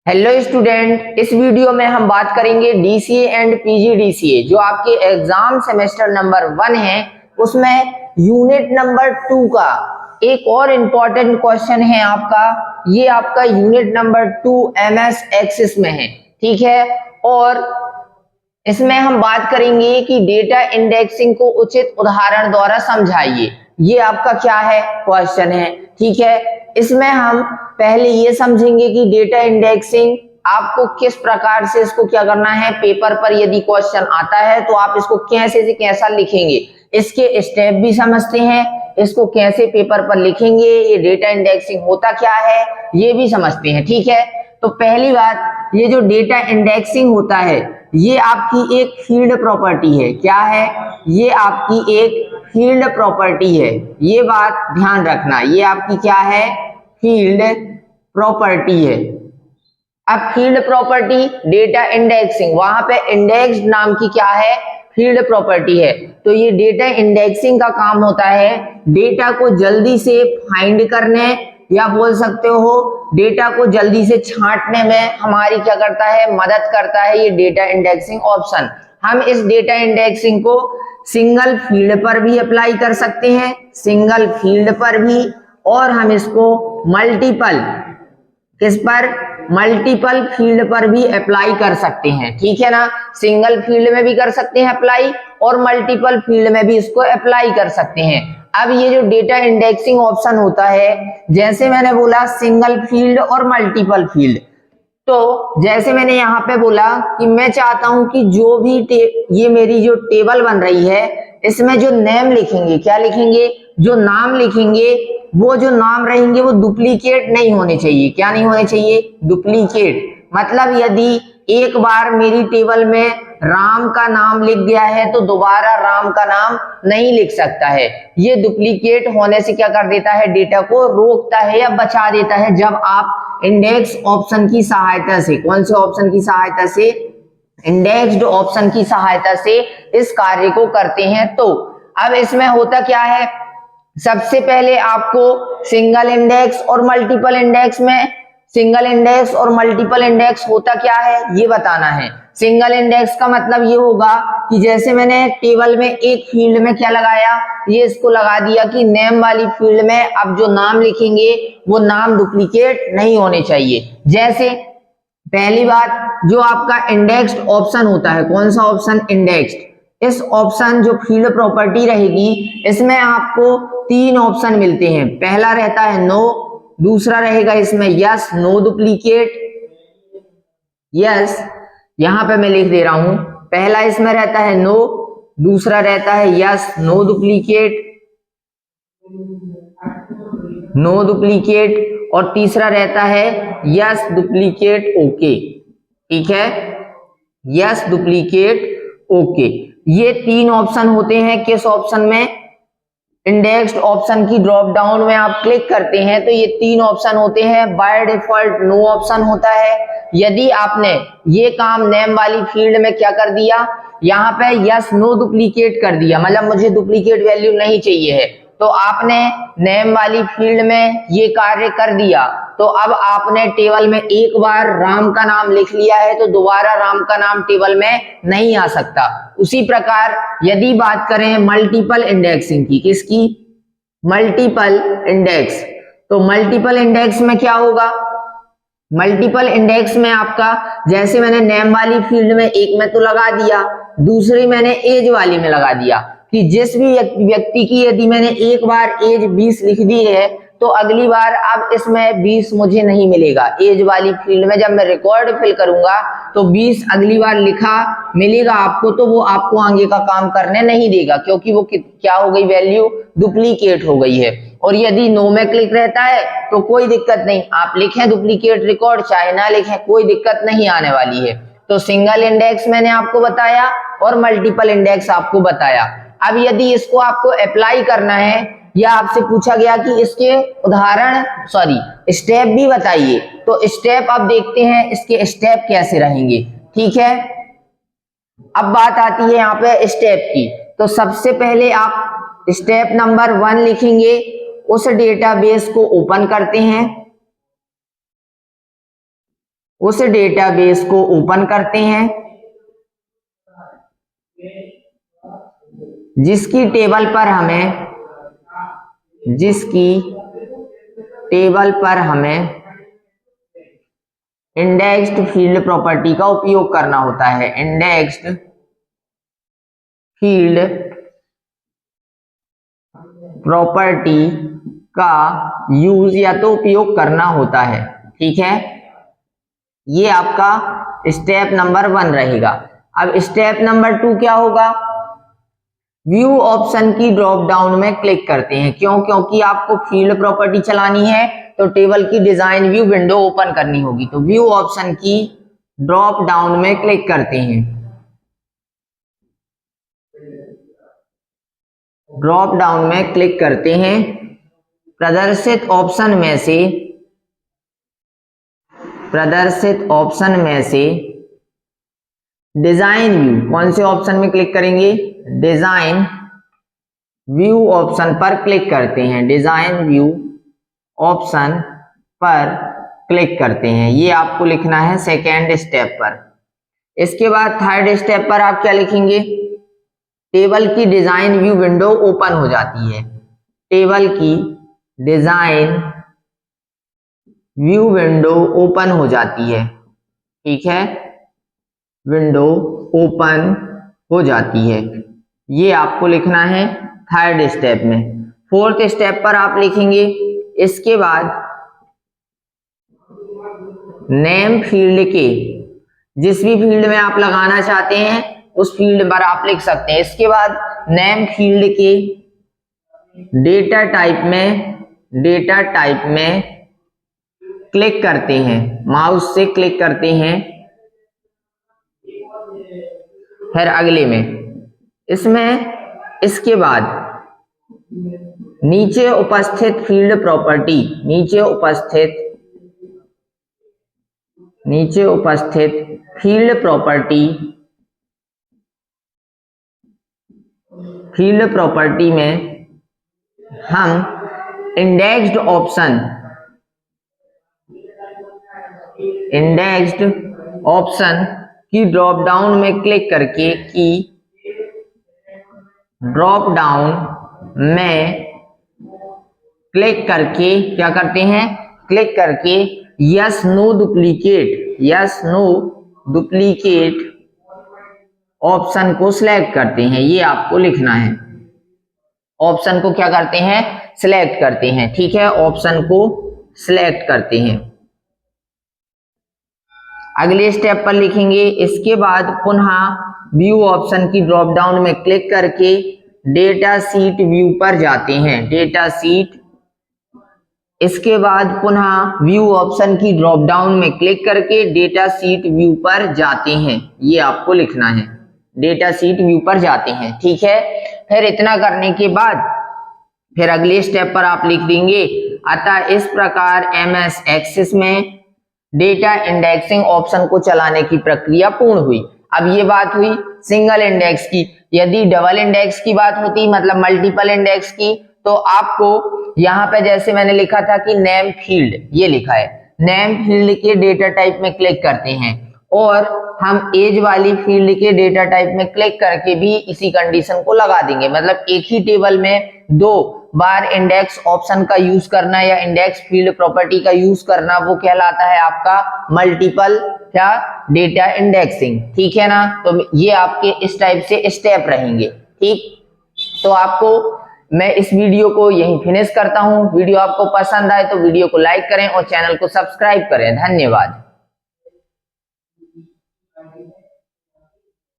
Hello student, इस video में हम बात करेंगे डीसीए एंड पीजीडीसीए जो आपके एग्जाम सेमेस्टर नंबर 1 है उसमें यूनिट नंबर 2 का एक और इम्पोर्टेंट क्वेश्चन है आपका। ये आपका यूनिट नंबर 2 एमएस एक्सिस में है, ठीक है। और इसमें हम बात करेंगे कि डेटा इंडेक्सिंग को उचित उदाहरण द्वारा समझाइए। ये आपका क्या है, क्वेश्चन है, ठीक है। इसमें हम पहले ये समझेंगे कि डेटा इंडेक्सिंग आपको किस प्रकार से इसको क्या करना है। पेपर पर यदि क्वेश्चन आता है तो आप इसको कैसे से कैसा लिखेंगे, इसके स्टेप भी समझते हैं, इसको कैसे पेपर पर लिखेंगे, ये डेटा इंडेक्सिंग होता क्या है ये भी समझते हैं, ठीक है। तो पहली बात, ये जो डेटा इंडेक्सिंग होता है ये आपकी एक फील्ड प्रॉपर्टी है। क्या है, ये आपकी एक फील्ड प्रॉपर्टी है, ये बात ध्यान रखना। ये आपकी क्या है, फील्ड प्रॉपर्टी है। अब फील्ड प्रॉपर्टी डेटा इंडेक्सिंग, वहां पे इंडेक्स नाम की क्या है, फील्ड प्रॉपर्टी है। तो ये डेटा इंडेक्सिंग का काम होता है डेटा को जल्दी से फाइंड करने या बोल सकते हो डेटा को जल्दी से छांटने में हमारी क्या करता है, मदद करता है ये डेटा इंडेक्सिंग ऑप्शन। हम इस डेटा इंडेक्सिंग को सिंगल फील्ड पर भी अप्लाई कर सकते हैं, सिंगल फील्ड पर भी, और हम इसको मल्टीपल, किस पर, मल्टीपल फील्ड पर भी अप्लाई कर सकते हैं, ठीक है ना। सिंगल फील्ड में भी कर सकते हैं अप्लाई और मल्टीपल फील्ड में भी इसको अप्लाई कर सकते हैं। अब ये जो डेटा इंडेक्सिंग ऑप्शन होता है, जैसे मैंने बोला सिंगल फील्ड और मल्टीपल फील्ड, तो जैसे मैंने यहाँ पे बोला कि मैं चाहता हूं कि जो भी ये मेरी जो टेबल बन रही है इसमें जो नेम लिखेंगे, क्या लिखेंगे, जो नाम लिखेंगे, वो जो नाम रहेंगे वो डुप्लीकेट नहीं होने चाहिए। क्या नहीं होने चाहिए, डुप्लीकेट। मतलब यदि एक बार मेरी टेबल में राम का नाम लिख गया है तो दोबारा राम का नाम नहीं लिख सकता है। ये डुप्लीकेट होने से क्या कर देता है, डेटा को रोकता है या बचा देता है जब आप इंडेक्स ऑप्शन की सहायता से, कौन से ऑप्शन की सहायता से, इंडेक्स्ड ऑप्शन की सहायता से इस कार्य को करते हैं। तो अब इसमें होता क्या है, सबसे पहले आपको सिंगल इंडेक्स और मल्टीपल इंडेक्स में, सिंगल इंडेक्स और मल्टीपल इंडेक्स होता क्या है ये बताना है। सिंगल इंडेक्स का मतलब ये होगा कि जैसे मैंने टेबल में एक फील्ड में क्या लगाया, ये इसको लगा दिया कि नेम वाली फील्ड में अब जो नाम लिखेंगे वो नाम डुप्लीकेट नहीं होने चाहिए। जैसे पहली बात, जो आपका इंडेक्स्ड ऑप्शन होता है, कौन सा ऑप्शन, इंडेक्स्ड, इस ऑप्शन जो फील्ड प्रॉपर्टी रहेगी इसमें आपको 3 ऑप्शन मिलते हैं। पहला रहता है नो, दूसरा रहेगा इसमें यस, नो डुप्लीकेट, यस, यहां पे मैं लिख दे रहा हूं, पहला इसमें रहता है नो, दूसरा रहता है yes, no duplicate, no duplicate, और तीसरा रहता है यस डुप्लीकेट ओके, ठीक है, यस डुप्लीकेट ओके। ये 3 ऑप्शन होते हैं किस ऑप्शन में, इंडेक्स्ड ऑप्शन की ड्रॉप डाउन में आप क्लिक करते हैं तो ये 3 ऑप्शन होते हैं। बाय डिफॉल्ट नो ऑप्शन होता है। यदि आपने ये काम नेम वाली फील्ड में क्या कर दिया, यहाँ पे यस नो डुप्लीकेट कर दिया, मतलब मुझे डुप्लीकेट वैल्यू नहीं चाहिए है, तो आपने नेम वाली फील्ड में ये कार्य कर दिया, तो अब आपने टेबल में एक बार राम का नाम लिख लिया है तो दोबारा राम का नाम टेबल में नहीं आ सकता। उसी प्रकार यदि बात करें मल्टीपल इंडेक्सिंग की, किसकी, मल्टीपल इंडेक्स, तो मल्टीपल इंडेक्स में क्या होगा, मल्टीपल इंडेक्स में आपका जैसे मैंने नेम वाली फील्ड में एक में तो लगा दिया, दूसरी मैंने एज वाली में लगा दिया कि जिस भी व्यक्ति की यदि मैंने एक बार एज 20 लिख दी है तो अगली बार अब इसमें 20 मुझे नहीं मिलेगा। एज वाली फील्ड में जब मैं रिकॉर्ड फिल करूंगा तो 20 अगली बार लिखा मिलेगा आपको, तो वो आपको आगे का काम करने नहीं देगा क्योंकि वो क्या हो गई, वैल्यू डुप्लीकेट हो गई है। और यदि नो में क्लिक रहता है तो कोई दिक्कत नहीं, आप लिखें डुप्लीकेट रिकॉर्ड चाहे ना लिखें, कोई दिक्कत नहीं आने वाली है। तो सिंगल इंडेक्स मैंने आपको बताया और मल्टीपल इंडेक्स आपको बताया। अब यदि इसको आपको अप्लाई करना है या आपसे पूछा गया कि इसके उदाहरण स्टेप भी बताइए, तो स्टेप अब देखते हैं इसके स्टेप कैसे रहेंगे, ठीक है। अब बात आती है यहाँ पे स्टेप की, तो सबसे पहले आप स्टेप नंबर 1 लिखेंगे, उस डेटाबेस को ओपन करते हैं, उस डेटाबेस को ओपन करते हैं जिसकी टेबल पर हमें इंडेक्स्ड फील्ड प्रॉपर्टी का उपयोग करना होता है। इंडेक्स्ड फील्ड प्रॉपर्टी का यूज या तो उपयोग करना होता है। ठीक है, ये आपका स्टेप नंबर 1 रहेगा। अब स्टेप नंबर 2 क्या होगा? व्यू ऑप्शन की ड्रॉप डाउन में क्लिक करते हैं। क्योंकि आपको फील्ड प्रॉपर्टी चलानी है तो टेबल की डिजाइन व्यू विंडो ओपन करनी होगी। तो व्यू ऑप्शन की ड्रॉप डाउन में क्लिक करते हैं। ड्रॉप डाउन में क्लिक करते हैं। प्रदर्शित ऑप्शन में से डिजाइन व्यू, कौन से ऑप्शन में क्लिक करेंगे? डिजाइन व्यू ऑप्शन पर क्लिक करते हैं। डिजाइन व्यू ऑप्शन पर क्लिक करते हैं। ये आपको लिखना है सेकेंड स्टेप पर। इसके बाद थर्ड स्टेप पर आप क्या लिखेंगे? टेबल की डिजाइन व्यू विंडो ओपन हो जाती है। टेबल की डिजाइन व्यू विंडो ओपन हो जाती है। ठीक है, विंडो ओपन हो जाती है। ये आपको लिखना है थर्ड स्टेप में। फोर्थ स्टेप पर आप लिखेंगे, इसके बाद नेम फील्ड के, जिस भी फील्ड में आप लगाना चाहते हैं उस फील्ड पर आप लिख सकते हैं। इसके बाद नेम फील्ड के डेटा टाइप में क्लिक करते हैं। माउस से क्लिक करते हैं। फिर अगले में इसमें, इसके बाद नीचे उपस्थित फील्ड प्रॉपर्टी, नीचे उपस्थित फील्ड प्रॉपर्टी में हम इंडेक्स्ड ऑप्शन की ड्रॉप डाउन में क्लिक करके क्या करते हैं? क्लिक करके यस नो डुप्लीकेट ऑप्शन को सिलेक्ट करते हैं। ये आपको लिखना है। ऑप्शन को क्या करते हैं? सिलेक्ट करते हैं। ठीक है, ऑप्शन को सिलेक्ट करते हैं। अगले स्टेप पर लिखेंगे, इसके बाद पुनः व्यू ऑप्शन की ड्रॉप डाउन में क्लिक करके डेटा सीट व्यू पर जाते हैं। इसके बाद पुनः व्यू ऑप्शन की ड्रॉप डाउन में क्लिक करके डेटा सीट व्यू पर जाते हैं। ये आपको लिखना है, डेटा सीट व्यू पर जाते हैं। ठीक है, फिर इतना करने के बाद फिर अगले स्टेप पर आप लिख देंगे, अतः इस प्रकार MS एक्सेस में डेटा इंडेक्सिंग ऑप्शन को चलाने की प्रक्रिया पूर्ण हुई। अब ये बात हुई सिंगल इंडेक्स की। यदि डबल इंडेक्स की बात होती, मतलब मल्टीपल इंडेक्स की, तो आपको यहाँ पे जैसे मैंने लिखा था कि नेम फील्ड, ये लिखा है, नेम फील्ड के डेटा टाइप में क्लिक करते हैं और हम एज वाली फील्ड के डेटा टाइप में क्लिक करके भी इसी कंडीशन को लगा देंगे। मतलब एक ही टेबल में 2 बार इंडेक्स ऑप्शन का यूज करना या इंडेक्स फील्ड प्रॉपर्टी का यूज करना, वो कहलाता है आपका मल्टीपल क्या डेटा इंडेक्सिंग। ठीक है ना, तो ये आपके इस टाइप से स्टेप रहेंगे। ठीक, तो आपको मैं इस वीडियो को यहीं फिनिश करता हूं। वीडियो आपको पसंद आए तो वीडियो को लाइक करें और चैनल को सब्सक्राइब करें। धन्यवाद।